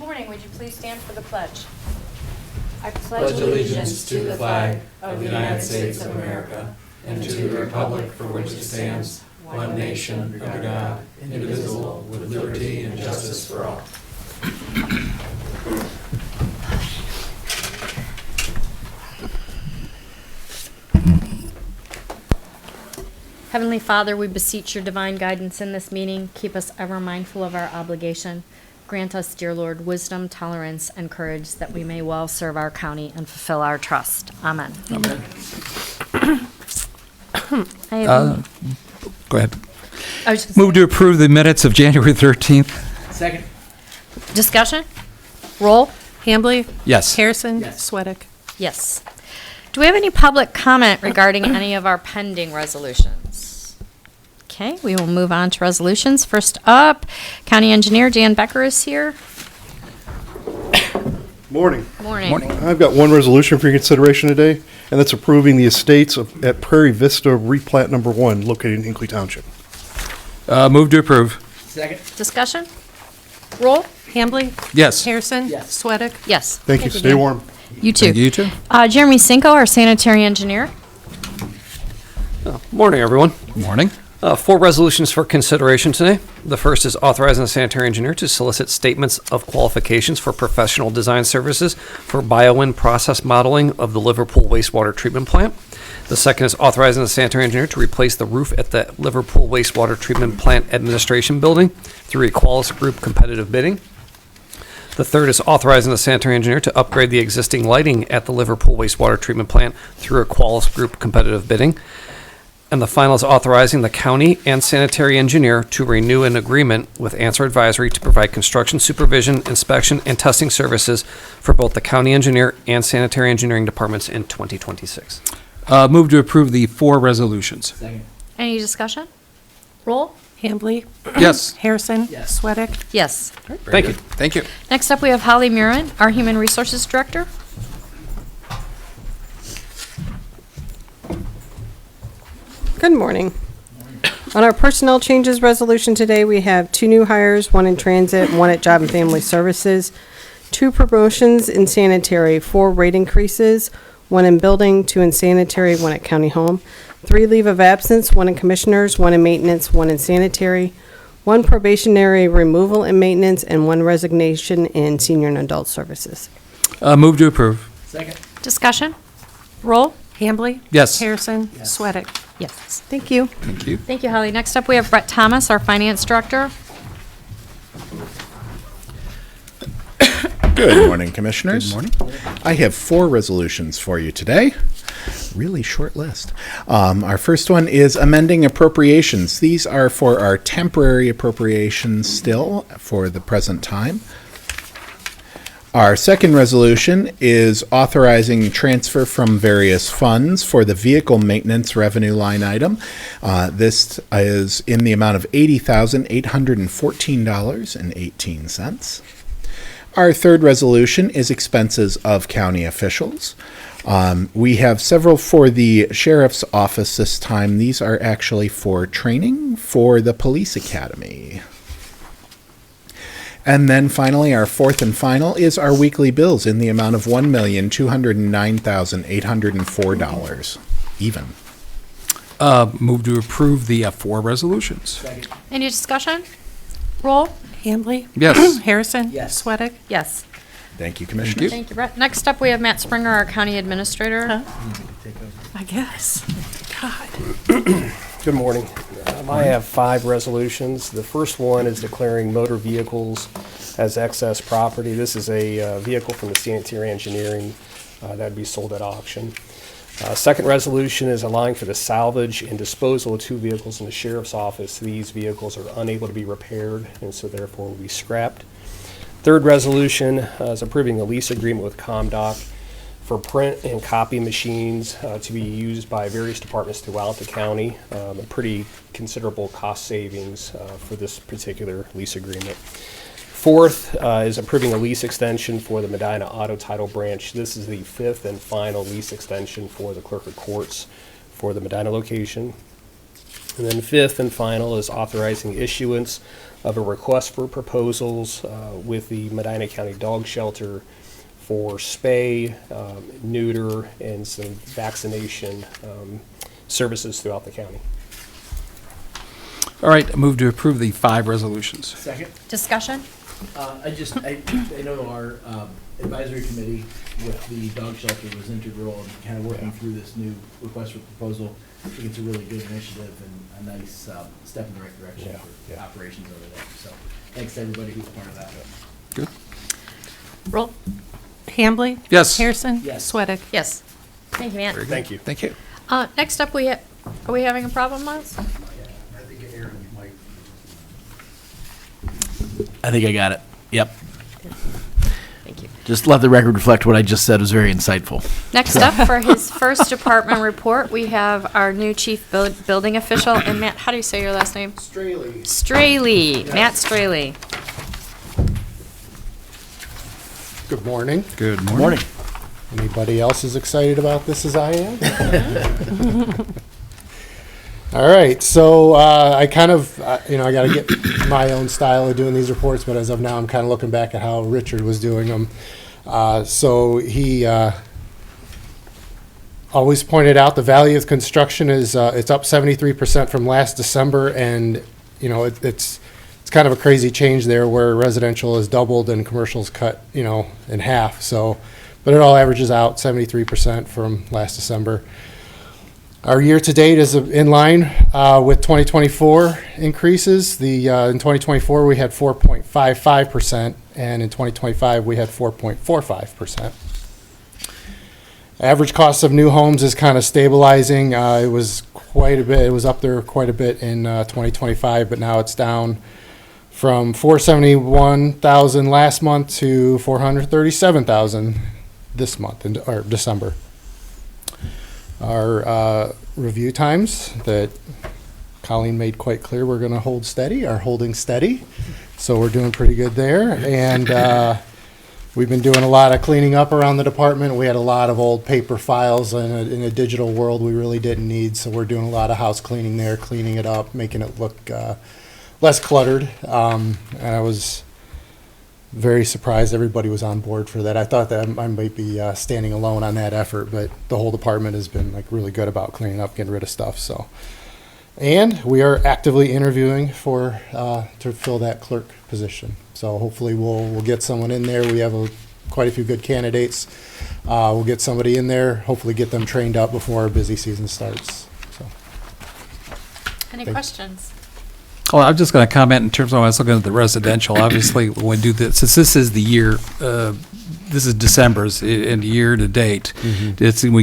morning. Would you please stand for the pledge? I pledge allegiance to the flag of the United States of America and to the republic for which it stands, one nation, under God, indivisible, with liberty and justice for all. Heavenly Father, we beseech your divine guidance in this meeting. Keep us ever mindful of our obligation. Grant us, dear Lord, wisdom, tolerance, and courage that we may well serve our county and fulfill our trust. Amen. Amen. Go ahead. Move to approve the minutes of January 13th. Second. Discussion? Roll? Hambley? Yes. Harrison? Yes. Sweattick? Yes. Do we have any public comment regarding any of our pending resolutions? Okay, we will move on to resolutions. First up, County Engineer Dan Becker is here. Morning. Morning. Morning. I've got one resolution for your consideration today, and that's approving the estates at Prairie Vista Replat Number 1, located in Hinkley Township. Move to approve. Second. Discussion? Roll? Hambley? Yes. Harrison? Yes. Sweattick? Yes. Thank you. Stay Dan. warm. You too. Thank you, too. Jeremy Cinco, our sanitary engineer. Morning, everyone. Morning. 4 resolutions for consideration today. The first is authorizing the sanitary engineer to solicit statements of qualifications for professional design services for biowind process modeling of the Liverpool wastewater treatment plant. The second is authorizing the sanitary engineer to replace the roof at the Liverpool wastewater treatment plant administration building through a Qualis Group competitive bidding. The third is authorizing the sanitary engineer to upgrade the existing lighting at the Liverpool wastewater treatment plant through a Qualis Group competitive bidding. And the final is authorizing the county and sanitary engineer to renew an agreement with Answer Advisory to provide construction supervision, inspection, and testing services for both the county engineer and sanitary engineering departments in 2026. Move to approve the 4 resolutions. Second. Any discussion? Roll? Hambley? Yes. Harrison? Yes. Sweattick? Yes. Thank you. Thank you. Next up, we have Holly Murin, our Human Resources Director. Good morning. On our personnel changes resolution today, we have 2 new hires, 1 in transit, 1 at Job and Family Services, 2 promotions in sanitary, 4 rate increases, 1 in building, 2 in sanitary, 1 at county home, 3 leave of absence, 1 in commissioners, 1 in maintenance, 1 in sanitary, 1 probationary removal in maintenance, and 1 resignation in senior and adult services. Move to approve. Second. Discussion? Roll? Hambley? Yes. Harrison? Yes. Sweattick? Yes. Thank you. Thank you. Thank you, Holly. Next up, we have Brett Thomas, our Finance Director. Good morning, Commissioners. Good morning. I have 4 resolutions for you today. Really short list. Our first one is amending appropriations. These are for our temporary appropriations still for the present time. Our second resolution is authorizing transfer from various funds for the vehicle maintenance revenue line item. This is in the amount of $80,814.18. Our third resolution is expenses of county officials. We have several for the sheriff's office this time. These are actually for training for the police academy. And then finally, our fourth and final is our weekly bills in the amount of $1,209,804 even. Move to approve the 4 resolutions. Second. Any discussion? Roll? Hambley? Yes. Harrison? Yes. Sweattick? Yes. Thank you, Commissioner. Thank you, Brett. Next up, we have Matt Springer, our County Administrator. I guess. God. Good morning. I have 5 resolutions. The first one is declaring motor vehicles as excess property. This is a vehicle from the sanitary engineering that would be sold at auction. Second resolution is allowing for the salvage and disposal of 2 vehicles in the sheriff's office. These vehicles are unable to be repaired and so therefore will be scrapped. Third resolution is approving a lease agreement with ComDoc for print and copy machines to be used by various departments throughout the county. A pretty considerable cost savings for this particular lease agreement. Fourth is approving a lease extension for the Medina Auto Title Branch. This is the 5th and final lease extension for the Clerk of Courts for the Medina location. And then 5th and final is authorizing issuance of a request for proposals with the Medina County Dog Shelter for spay, neuter, and some vaccination services throughout the county. All right, I move to approve the 5 resolutions. Second. Discussion? I know our advisory committee with the dog shelter was integral in kind of working through this new request for proposal. I think it's a really good initiative and a nice step in the right direction for operations over there. So thanks to everybody who's part of that. Good. Roll. Hambley? Yes. Harrison? Yes. Sweattick? Yes. Thank you, Matt. Thank you. Thank you. Next up, are we having a problem, Miles? I think I got it. Yep. Thank you. Just let the record reflect what I just said was very insightful. Next up, for his first department report, we have our new chief building official. And Matt, how do you say your last name? Straley. Matt Straley. Good morning. Good morning. Anybody else as excited about this as I am? All right, so I kind of, I got to get my own style of doing these reports, but as of now, I'm kind of looking back at how Richard was doing them. So he always pointed out the value of construction is it's up 73% from last December, and it's kind of a crazy change there where residential is doubled and commercial's cut in half. So, but it all averages out 73% from last December. Our year-to-date is in line with 2024 increases. In 2024, we had 4.55%, and in 2025, we had 4.45%. Average cost of new homes is kind of stabilizing. It was quite a bit. It was up there quite a bit in 2025, but now it's down from 471,000 last month to 437,000 this month, or December. Our review times that Colleen made quite clear we're going to hold steady are holding steady. So we're doing pretty good there. And we've been doing a lot of cleaning up around the department. We had a lot of old paper files in a digital world we really didn't need. So we're doing a lot of house cleaning there, cleaning it up, making it look less cluttered. And I was very surprised everybody was on board for that. I thought that I might be standing alone on that effort, but the whole department has been really good about cleaning up, getting rid of stuff. So, and we are actively interviewing for to fill that clerk position. So hopefully we'll get someone in there. We have quite a few good candidates. We'll get somebody in there. Hopefully get them trained up before our busy season starts. So, Any questions? Well, I'm just going to comment in terms of when I was looking at the residential. Obviously, when we do this, since this is the year, this is December's and year to date, we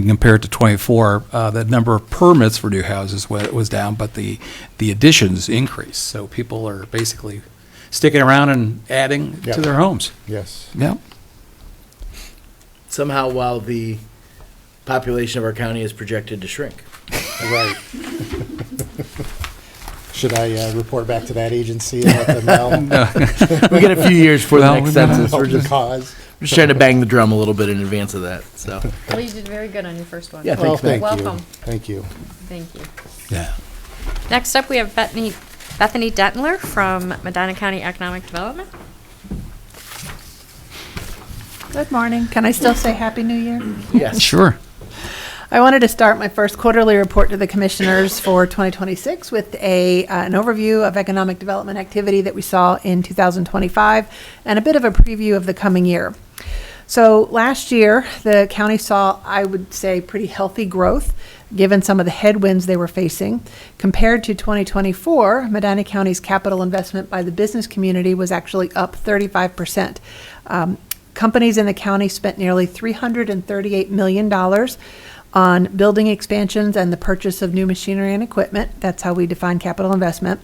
can compare it to 24. The number of permits for new houses was down, but the additions increased. So people are basically sticking around and adding to their homes. yes. Yeah. Somehow, while the population of our county is projected to shrink. Right. Should I report back to that agency and let them know? We got a few years for Well, the next no, no. census. We're just trying to bang the drum a little bit in advance of that. So Well, you did very good on your first one. Yeah, Well, thanks, Matt. thank you. Welcome. Thank you. Thank you. Yeah. Next up, we have Bethany Detmler from Medina County Economic Development. Good morning. Can I still say Happy New Year? yes, Sure. I wanted to start my first quarterly report to the commissioners for 2026 with an overview of economic development activity that we saw in 2025 and a bit of a preview of the coming year. So last year, the county saw, I would say, pretty healthy growth given some of the headwinds they were facing. Compared to 2024, Medina County's capital investment by the business community was actually up 35%. Companies in the county spent nearly $338 million on building expansions and the purchase of new machinery and equipment. That's how we define capital investment.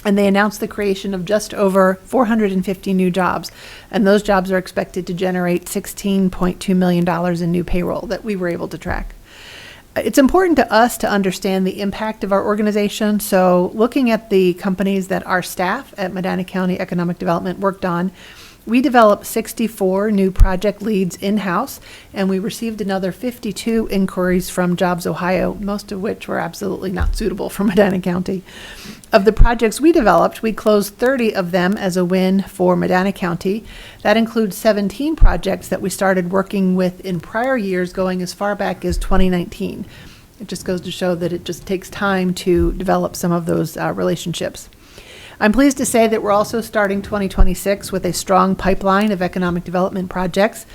And they announced the creation of just over 450 new jobs. And those jobs are expected to generate $16.2 million in new payroll that we were able to track. It's important to us to understand the impact of our organization. So looking at the companies that our staff at Medina County Economic Development worked on, We developed 64 new project leads in-house, and we received another 52 inquiries from Jobs Ohio, most of which were absolutely not suitable for Medina County. Of the projects we developed, we closed 30 of them as a win for Medina County. That includes 17 projects that we started working with in prior years, going as far back as 2019. It just goes to show that it just takes time to develop some of those relationships. I'm pleased to say that we're also starting 2026 with a strong pipeline of economic development projects.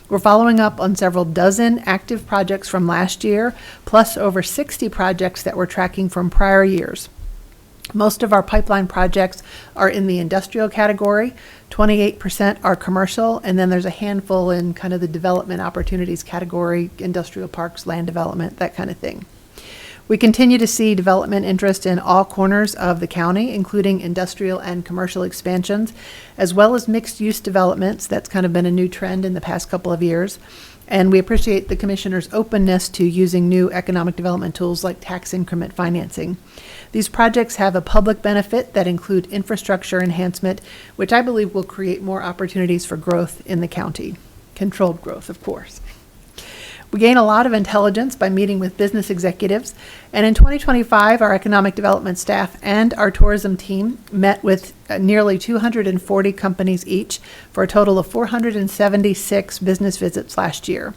We're following up on several dozen active projects from last year, plus over 60 projects that we're tracking from prior years. Most of our pipeline projects are in the industrial category, 28% are commercial, and then there's a handful in kind of the development opportunities category, industrial parks, land development, that kind of thing. We continue to see development interest in all corners of the county, including industrial and commercial expansions, as well as mixed-use developments. That's kind of been a new trend in the past couple of years. And we appreciate the Commissioner's openness to using new economic development tools like tax increment financing. These projects have a public benefit that include infrastructure enhancement, which I believe will create more opportunities for growth in the county. Controlled growth, of course. We gain a lot of intelligence by meeting with business executives, and in 2025, our economic development staff and our tourism team met with nearly 240 companies each for a total of 476 business visits last year.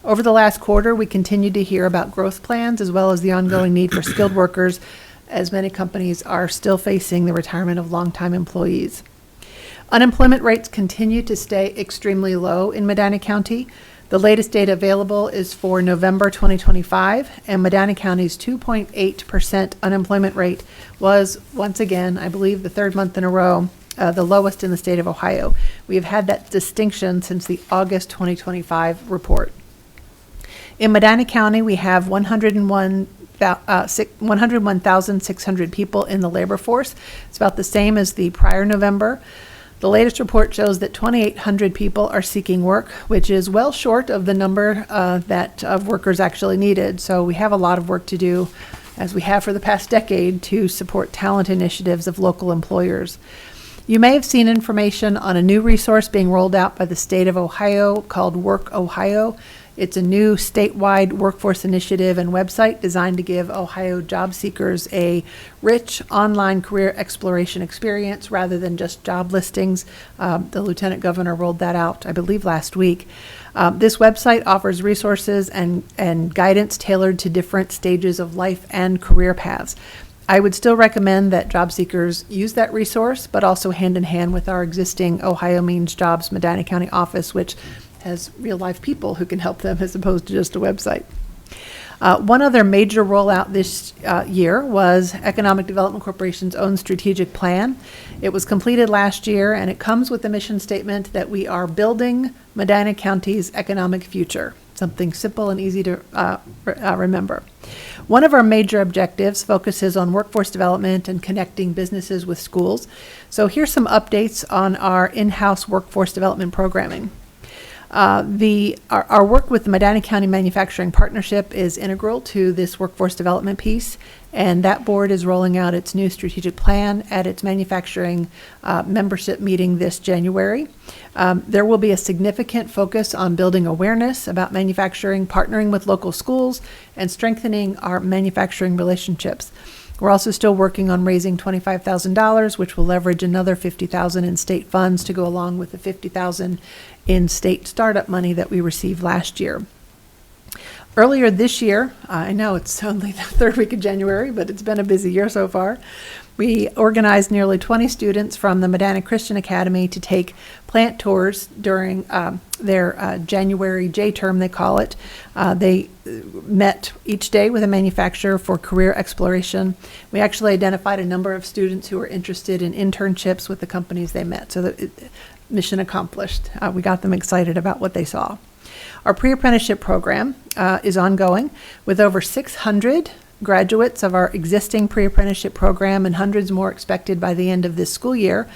Over the last quarter, we continued to hear about growth plans as well as the ongoing need for skilled workers, as many companies are still facing the retirement of longtime employees. Unemployment rates continue to stay extremely low in Medina County. The latest data available is for November 2025, and Medina County's 2.8% unemployment rate was, once again, I believe the third month in a row, the lowest in the state of Ohio. We have had that distinction since the August 2025 report. In Medina County, we have 101,600 people in the labor force. It's about the same as the prior November. The latest report shows that 2,800 people are seeking work, which is well short of the number of workers actually needed. So we have a lot of work to do, as we have for the past decade, to support talent initiatives of local employers. You may have seen information on a new resource being rolled out by the state of Ohio called Work Ohio. It's a new statewide workforce initiative and website designed to give Ohio job seekers a rich online career exploration experience rather than just job listings. The Lieutenant Governor rolled that out, I believe, last week. This website offers resources and guidance tailored to different stages of life and career paths. I would still recommend that job seekers use that resource, but also hand in hand with our existing Ohio Means Jobs Medina County office, which has real-life people who can help them as opposed to just a website. One other major rollout this year was Economic Development Corporation's own strategic plan. It was completed last year, and it comes with a mission statement that we are building Medina County's economic future. Something simple and easy to remember. One of our major objectives focuses on workforce development and connecting businesses with schools. So here's some updates on our in-house workforce development programming. Our work with the Medina County Manufacturing Partnership is integral to this workforce development piece, and that board is rolling out its new strategic plan at its manufacturing membership meeting this January. There will be a significant focus on building awareness about manufacturing, partnering with local schools, and strengthening our manufacturing relationships. We're also still working on raising $25,000, which will leverage another $50,000 in state funds to go along with the $50,000 in state startup money that we received last year. Earlier this year, I know it's only the third week of January, but it's been a busy year so far. We organized nearly 20 students from the Medina Christian Academy to take plant tours during their January J term, they call it. They met each day with a manufacturer for career exploration. We actually identified a number of students who were interested in internships with the companies they met. So mission accomplished. We got them excited about what they saw. Our pre-apprenticeship program is ongoing with over 600 graduates of our existing pre-apprenticeship program and hundreds more expected by the end of this school year.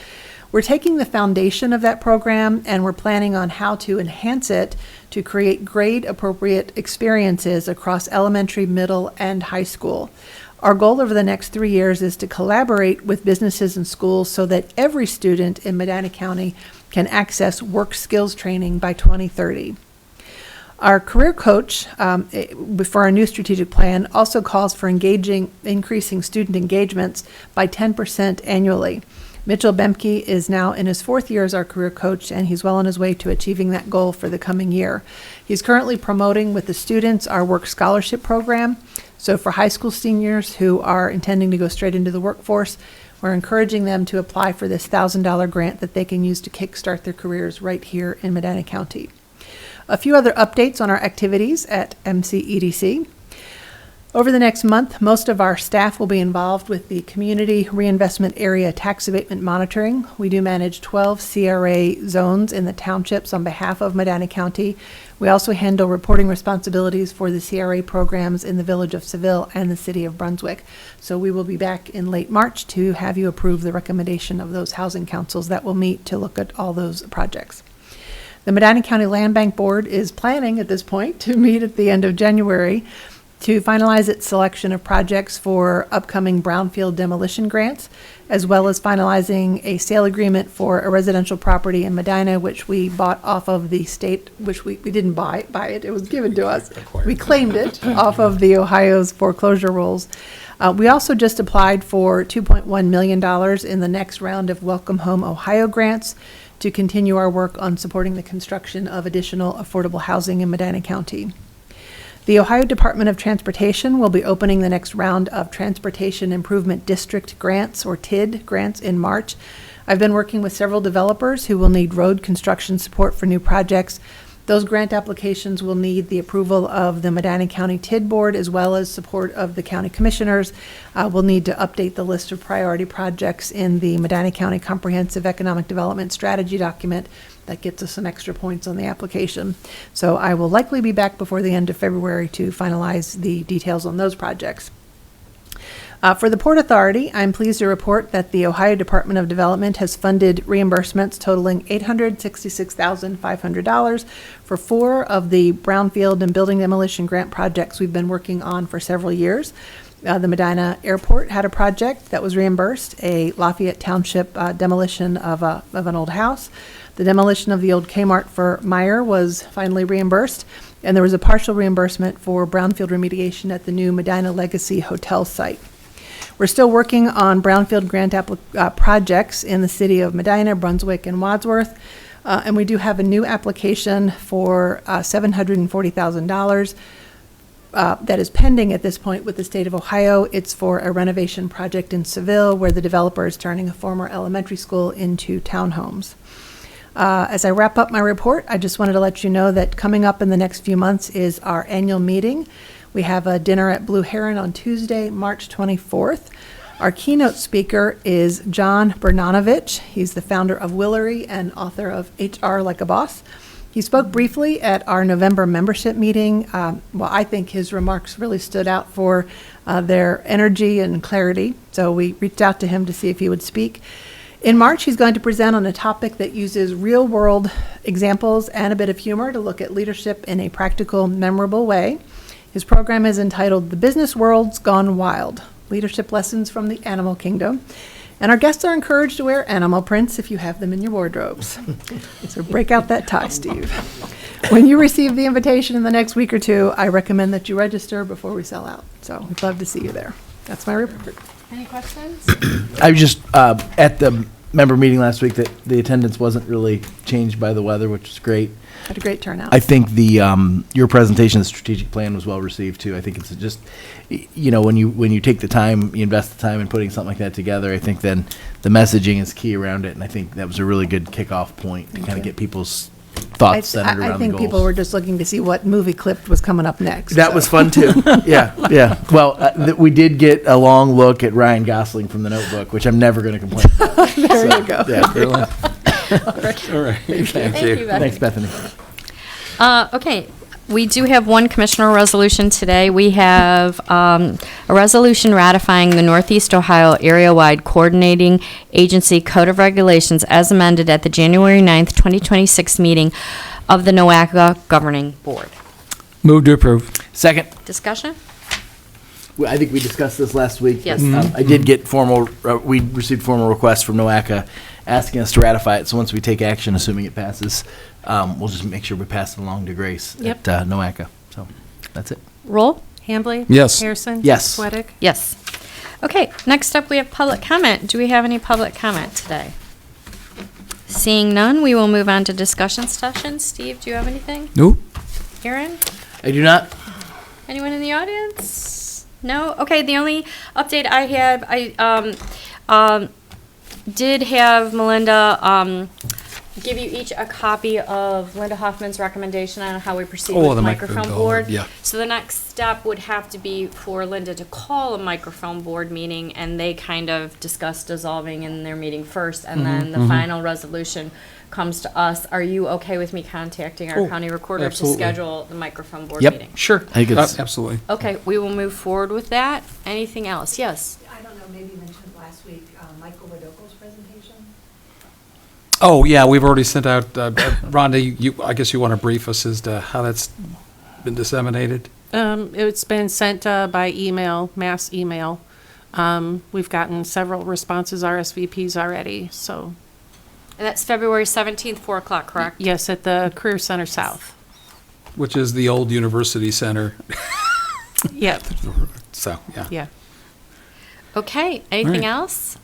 We're taking the foundation of that program and we're planning on how to enhance it to create grade-appropriate experiences across elementary, middle, and high school. Our goal over the next 3 years is to collaborate with businesses and schools so that every student in Medina County can access work skills training by 2030. Our career coach for our new strategic plan also calls for increasing student engagements by 10% annually. Mitchell Bemke is now in his 4th year as our career coach, and he's well on his way to achieving that goal for the coming year. He's currently promoting with the students our work scholarship program. So for high school seniors who are intending to go straight into the workforce, we're encouraging them to apply for this $1,000 grant that they can use to kickstart their careers right here in Medina County. A few other updates on our activities at MCEDC. Over the next month, most of our staff will be involved with the Community Reinvestment Area Tax Abatement Monitoring. We do manage 12 CRA zones in the townships on behalf of Medina County. We also handle reporting responsibilities for the CRA programs in the Village of Seville and the City of Brunswick. So we will be back in late March to have you approve the recommendation of those housing councils that will meet to look at all those projects. The Medina County Land Bank Board is planning at this point to meet at the end of January to finalize its selection of projects for upcoming brownfield demolition grants, as well as finalizing a sale agreement for a residential property in Medina, which we bought off of the state, which we didn't buy it, it was given to us. We claimed it off of the Ohio's foreclosure rules. We also just applied for $2.1 million in the next round of Welcome Home Ohio grants to continue our work on supporting the construction of additional affordable housing in Medina County. The Ohio Department of Transportation will be opening the next round of Transportation Improvement District grants, or TID grants, in March. I've been working with several developers who will need road construction support for new projects. Those grant applications will need the approval of the Medina County TID Board, as well as support of the county commissioners. We'll need to update the list of priority projects in the Medina County Comprehensive Economic Development Strategy document. That gets us some extra points on the application. So I will likely be back before the end of February to finalize the details on those projects. For the Port Authority, I'm pleased to report that the Ohio Department of Development has funded reimbursements totaling $866,500 for 4 of the brownfield and building demolition grant projects we've been working on for several years. The Medina Airport had a project that was reimbursed, a Lafayette Township demolition of an old house. The demolition of the old Kmart for Meyer was finally reimbursed, and there was a partial reimbursement for brownfield remediation at the new Medina Legacy Hotel site. We're still working on brownfield grant projects in the city of Medina, Brunswick, and Wadsworth, and we do have a new application for $740,000 that is pending at this point with the state of Ohio. It's for a renovation project in Seville where the developer is turning a former elementary school into townhomes. As I wrap up my report, I just wanted to let you know that coming up in the next few months is our annual meeting. We have a dinner at Blue Heron on Tuesday, March 24th. Our keynote speaker is John Bernanovich. He's the founder of Willery and author of HR Like a Boss. He spoke briefly at our November membership meeting. I think his remarks really stood out for their energy and clarity, so we reached out to him to see if he would speak. In March, he's going to present on a topic that uses real-world examples and a bit of humor to look at leadership in a practical, memorable way. His program is entitled The Business World's Gone Wild, Leadership Lessons from the Animal Kingdom. And our guests are encouraged to wear animal prints if you have them in your wardrobes. So break out that tie, Steve. When you receive the invitation in the next week or two, I recommend that you register before we sell out. So we'd love to see you there. That's my report. Any questions? I was just at the member meeting last week that the attendance wasn't really changed by the weather, which is great. Had a great turnout. I think the your presentation, the strategic plan, was well received too. I think it's just, when you take the time, you invest the time in putting something like that together. I think then the messaging is key around it, and I think that was a really good kickoff point to kind of get people's thoughts centered around I think the people goals. were just looking to see what movie clip was coming up next. That was fun too. Yeah. Well, we did get a long look at Ryan Gosling from The Notebook, which I'm never going to complain about. There you go. Yeah. All right. Thank you, Beth. Thanks, Bethany. Okay, we do have one commissioner resolution today. We have a resolution ratifying the Northeast Ohio Area-Wide Coordinating Agency Code of Regulations as amended at the January 9th, 2026 meeting of the NOACA Governing Board. Move to approve. Second. Discussion? I think we discussed this last week. Yes. I did get we received formal requests from NOACA asking us to ratify it. So once we take action, assuming it passes, we'll just make sure we pass it along to Grace at NOACA. So that's it. Roll? Hambley? Yes. Harrison? Yes. Sweattick? Yes. Okay, next up, we have public comment. Do we have any public comment today? Seeing none, we will move on to discussion session. Steve, do you have anything? Nope. Aaron? I do not. Anyone in the audience? No? Okay, the only update I had, I did have Melinda give you each a copy of Linda Hoffman's recommendation on how we proceed Oh, with the microphone microphone board. board, yeah. So the next step would have to be for Linda to call a microphone board meeting, and they kind of discuss dissolving in their meeting first, and then the final resolution comes to us. Are you okay with me contacting our Oh, county recorder absolutely. to schedule the microphone board Yep. meeting? Sure. I think it's- Absolutely. Okay, we will move forward with that. Anything else? Yes. I don't know, maybe you mentioned last week, Michael Wadoko's presentation? Oh, yeah, we've already sent out, Rhonda, I guess you want to brief us as to how that's been disseminated? It's been sent by email, mass email. We've gotten several responses, RSVPs already, so, And that's February 17th, 4 o'clock, correct? yes, at the Career Center South. Which is the old University Center. Yep, So, yeah. yeah. Okay, anything All right. else?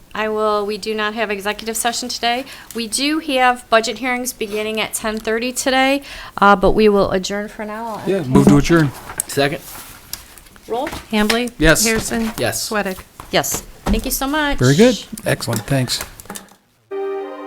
We do not have executive session today. We do have budget hearings beginning at 10:30 today, but we will adjourn for now. Yeah, move to adjourn. Second. Roll? Hambley? Yes. Harrison? Yes. Sweattick? Yes. Thank you so much. Very good. Excellent, thanks.